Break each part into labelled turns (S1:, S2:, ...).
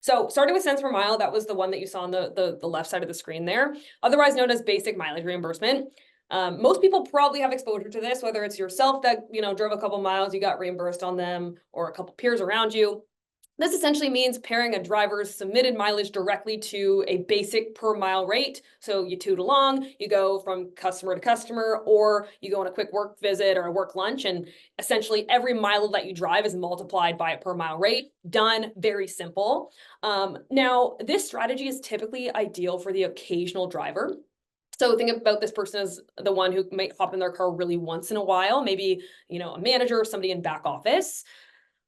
S1: So starting with cents per mile, that was the one that you saw on the left side of the screen there, otherwise known as basic mileage reimbursement. Most people probably have exposure to this, whether it's yourself that, drove a couple miles, you got reimbursed on them, or a couple peers around you. This essentially means pairing a driver's submitted mileage directly to a basic per mile rate. So you toot along, you go from customer to customer, or you go on a quick work visit or a work lunch, and essentially every mile that you drive is multiplied by a per mile rate. Done, very simple. Now, this strategy is typically ideal for the occasional driver. So think about this person as the one who might hop in their car really once in a while, maybe, a manager or somebody in back office.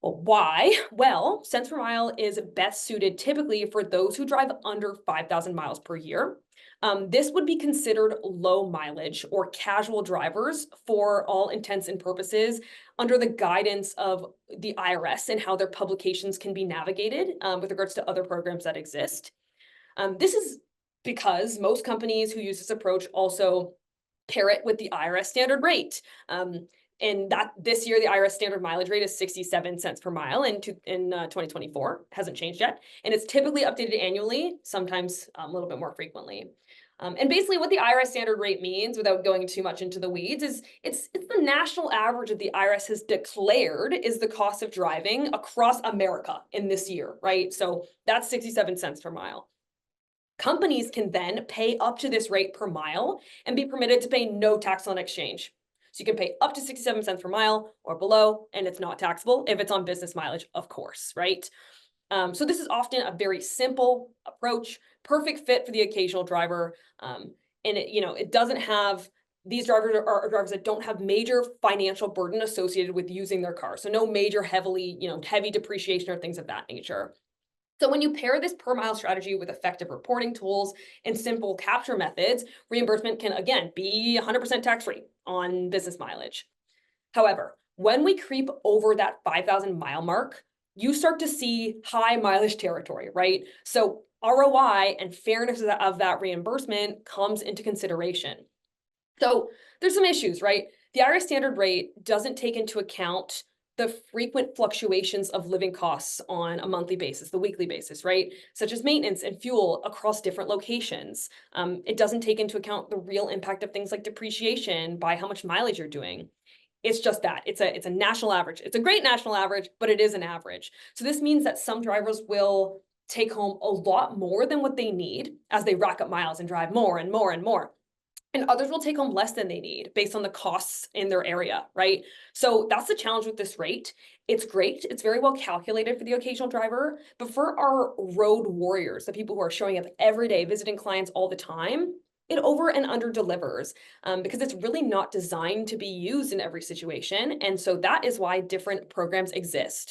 S1: Well, why? Well, cents per mile is best suited typically for those who drive under 5,000 miles per year. This would be considered low mileage or casual drivers for all intents and purposes under the guidance of the IRS and how their publications can be navigated with regards to other programs that exist. This is because most companies who use this approach also pair it with the IRS standard rate. And that this year, the IRS standard mileage rate is 67 cents per mile in 2024. Hasn't changed yet. And it's typically updated annually, sometimes a little bit more frequently. And basically what the IRS standard rate means, without going too much into the weeds, is it's the national average that the IRS has declared is the cost of driving across America in this year, right? So that's 67 cents per mile. Companies can then pay up to this rate per mile and be permitted to pay no tax on exchange. So you can pay up to 67 cents per mile or below, and it's not taxable if it's on business mileage, of course, right? So this is often a very simple approach, perfect fit for the occasional driver. And it doesn't have, these drivers are drivers that don't have major financial burden associated with using their car. So no major heavy depreciation or things of that nature. So when you pair this per mile strategy with effective reporting tools and simple capture methods, reimbursement can again be 100% tax-free on business mileage. However, when we creep over that 5,000 mile mark, you start to see high mileage territory, right? So ROI and fairness of that reimbursement comes into consideration. So there's some issues, right? The IRS standard rate doesn't take into account the frequent fluctuations of living costs on a monthly basis, the weekly basis, right? Such as maintenance and fuel across different locations. It doesn't take into account the real impact of things like depreciation by how much mileage you're doing. It's just that it's a national average. It's a great national average, but it is an average. So this means that some drivers will take home a lot more than what they need as they rack up miles and drive more and more and more. And others will take home less than they need based on the costs in their area, right? So that's the challenge with this rate. It's great. It's very well calculated for the occasional driver, but for our road warriors, the people who are showing up every day, visiting clients all the time, it over and under delivers because it's really not designed to be used in every situation. And so that is why different programs exist.